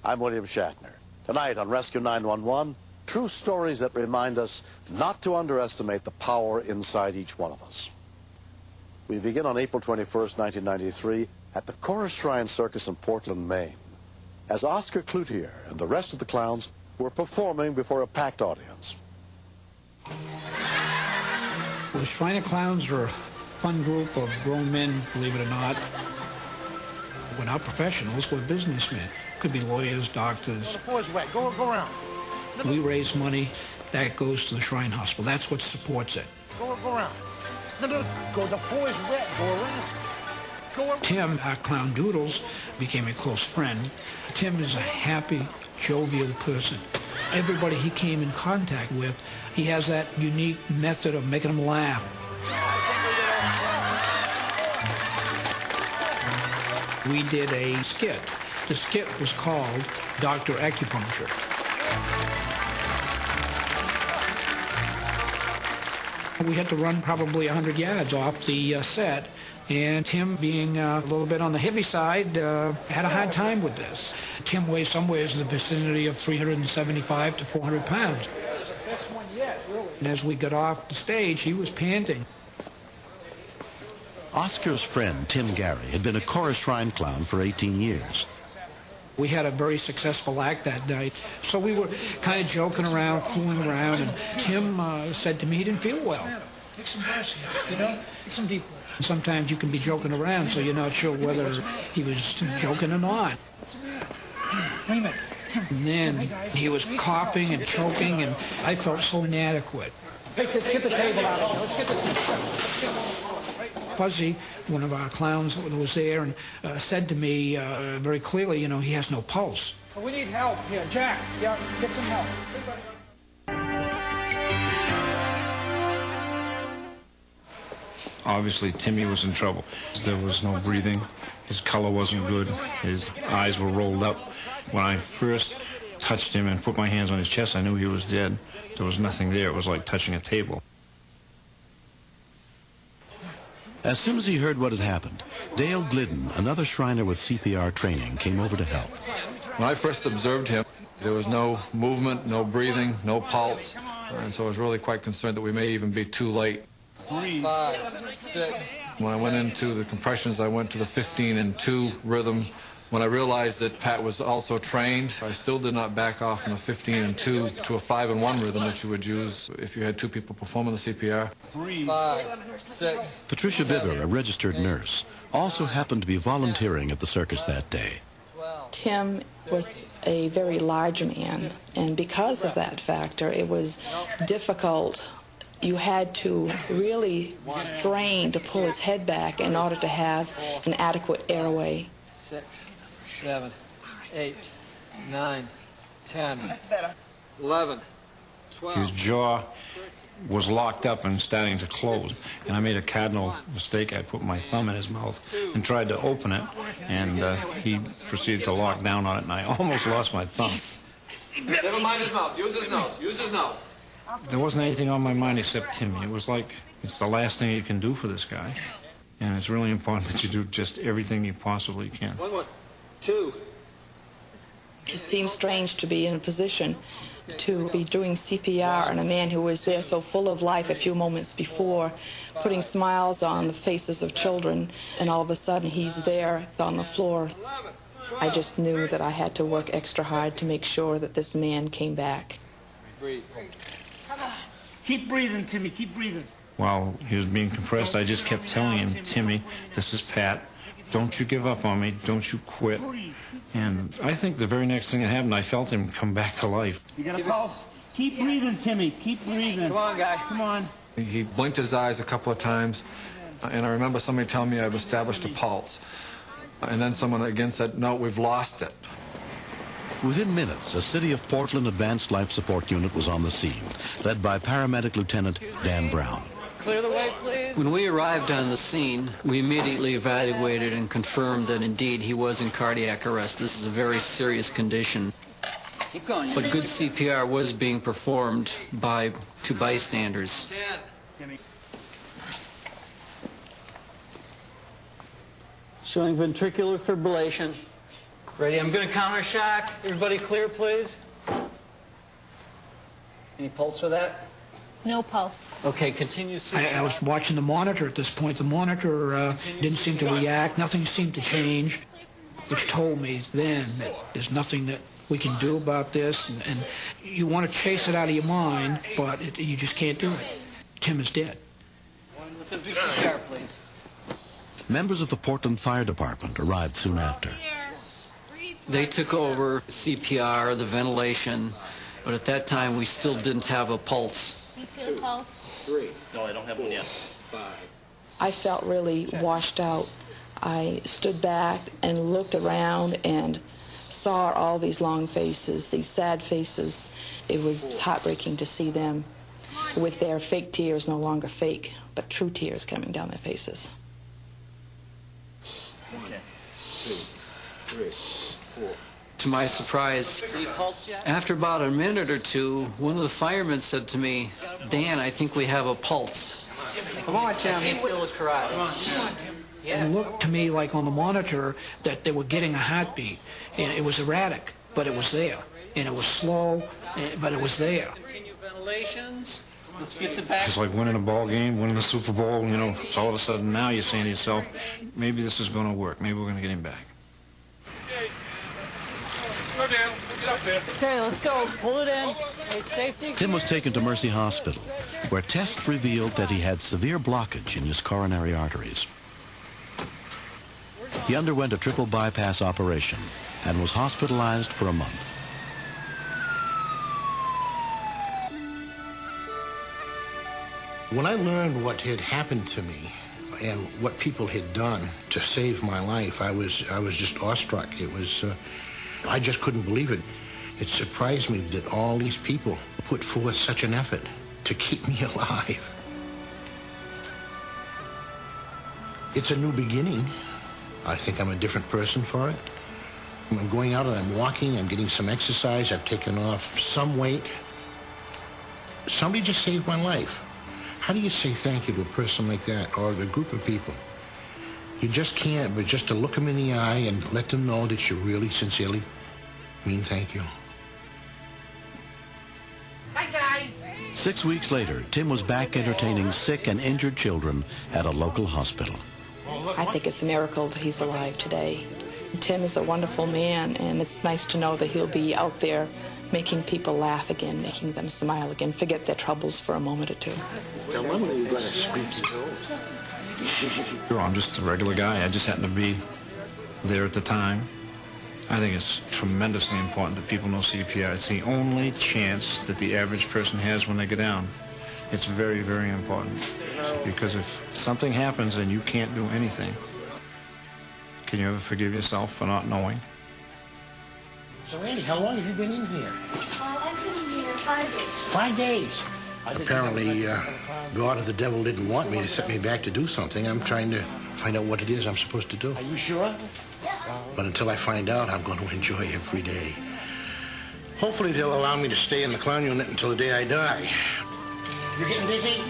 I'm William Shatner. Tonight on Rescue 911, true stories that remind us not to underestimate the power inside each one of us. We begin on April 21st, 1993, at the Chorus Shrine Circus in Portland, Maine, as Oscar Cloutier and the rest of the clowns were performing before a packed audience. Well, the Shrine of Clowns are a fun group of grown men, believe it or not. We're not professionals, we're businessmen. Could be lawyers, doctors. The floor's wet. Go around. We raise money that goes to the Shrine Hospital. That's what supports it. Go around. No. Go. The floor is wet. Go around. Go around. Tim, our clown Doodles, became a close friend. Tim is a happy, jovial person. Everybody he came in contact with, he has that unique method of making them laugh. We did a skit. The skit was called Dr. Acupuncture. We had to run probably 100 yards off the set, and Tim, being a little bit on the heavy side, had a hard time with this. Tim weighs somewhere in the vicinity of 375 to 400 pounds. And as we got off the stage, he was panting. Oscar's friend, Tim Gary, had been a Chorus Shrine clown for 18 years. We had a very successful act that night, so we were kind of joking around, fooling around, and Tim said to me he didn't feel well. Take some breaths here, take some deep breaths. Sometimes you can be joking around, so you're not sure whether he was joking or not. Wait a minute. And then he was coughing and choking, and I felt so inadequate. Hey, kids, get the table out of here. Let's get this. Fuzzy, one of our clowns that was there, and said to me very clearly, he has no pulse. Well, we need help here. Jack, get some help. Obviously, Timmy was in trouble. There was no breathing. His color wasn't good. His eyes were rolled up. When I first touched him and put my hands on his chest, I knew he was dead. There was nothing there. It was like touching a table. As soon as he heard what had happened, Dale Glidden, another Shriner with CPR training, came over to help. When I first observed him, there was no movement, no breathing, no pulse, and so I was really quite concerned that we may even be too late. 5, 6. When I went into the compressions, I went to the 15-2 rhythm. When I realized that Pat was also trained, I still did not back off from the 15-2 to a 5-1 rhythm that you would use if you had two people performing the CPR. 5, 6. Patricia Bibber, a registered nurse, also happened to be volunteering at the circus that day. Tim was a very large man, and because of that factor, it was difficult. You had to really strain to pull his head back in order to have an adequate airway. 6, 7, 8, 9, 10. That's better. 11, 12. His jaw was locked up and starting to close, and I made a cardinal mistake. I put my thumb in his mouth and tried to open it, and he proceeded to lock down on it, and I almost lost my thumb. Never mind his mouth. Use his nose. Use his nose. There wasn't anything on my mind except Timmy. It was like it's the last thing you can do for this guy, and it's really important that you do just everything you possibly can. 1, 2. It seemed strange to be in a position to be doing CPR on a man who was there so full of life a few moments before, putting smiles on the faces of children, and all of a sudden he's there on the floor. I just knew that I had to work extra hard to make sure that this man came back. Breathe. Come on. Keep breathing, Timmy. Keep breathing. While he was being compressed, I just kept telling him, Timmy, this is Pat. Don't you give up on me. Don't you quit. And I think the very next thing that happened, I felt him come back to life. You got a pulse? Keep breathing, Timmy. Keep breathing. Come on, guy. Come on. He blinked his eyes a couple of times, and I remember somebody telling me I've established a pulse. And then someone again said, no, we've lost it. Within minutes, a City of Portland Advanced Life Support Unit was on the scene, led by Paramedic Lieutenant Dan Brown. Clear the way, please. When we arrived on the scene, we immediately evaluated and confirmed that indeed he was in cardiac arrest. This is a very serious condition. Keep going. But good CPR was being performed by two bystanders. Timmy. Showing ventricular fibrillation. Ready? I'm going to counter shock. Everybody clear, please. Any pulse for that? No pulse. Okay, continue. I was watching the monitor at this point. The monitor didn't seem to react. Nothing seemed to change, which told me then that there's nothing that we can do about this. And you want to chase it out of your mind, but you just can't do it. Tim is dead. With the VCR, please. Members of the Portland Fire Department arrived soon after. They took over CPR, the ventilation, but at that time we still didn't have a pulse. Do you feel a pulse? 3. No, I don't have one yet. 5. I felt really washed out. I stood back and looked around and saw all these long faces, these sad faces. It was heartbreaking to see them with their fake tears, no longer fake, but true tears coming down their faces. Okay. 2, 3, 4. To my surprise, after about a minute or two, one of the firemen said to me, "Dan, I think we have a pulse." Come on, Tim. It looked to me like on the monitor that they were getting a heartbeat, and it was erratic, but it was there. And it was slow, but it was there. Continue ventilations. Let's get the back. It's like winning a ball game, winning the Super Bowl, you know. So all of a sudden now you're saying to yourself, maybe this is going to work. Maybe we're going to get him back. Go down. Get up there. Okay, let's go. Pull it in. Safety. Tim was taken to Mercy Hospital, where tests revealed that he had severe blockage in his coronary arteries. He underwent a triple bypass operation and was hospitalized for a month. When I learned what had happened to me and what people had done to save my life, I was just awestruck. It was, I just couldn't believe it. It surprised me that all these people put forth such an effort to keep me alive. It's a new beginning. I think I'm a different person for it. I'm going out and I'm walking, I'm getting some exercise, I've taken off some weight. Somebody just saved my life. How do you say thank you to a person like that, or a group of people? You just can't, but just to look them in the eye and let them know that you really sincerely mean thank you. Hi, guys. 6 weeks later, Tim was back entertaining sick and injured children at a local hospital. I think it's a miracle that he's alive today. Tim is a wonderful man, and it's nice to know that he'll be out there making people laugh again, making them smile again, forget their troubles for a moment or two. Now, when are you going to speak to those? Sure, I'm just a regular guy. I just happen to be there at the time. I think it's tremendously important that people know CPR. It's the only chance that the average person has when they go down. It's very, very important. Because if something happens and you can't do anything, can you ever forgive yourself for not knowing? So, Andy, how long have you been in here? I've been in here 5 days. 5 days. Apparently, God or the devil didn't want me to set me back to do something. I'm trying to find out what it is I'm supposed to do. Are you sure? But until I find out, I'm going to enjoy every day. Hopefully, they'll allow me to stay in the clown unit until the day I die. You getting dizzy?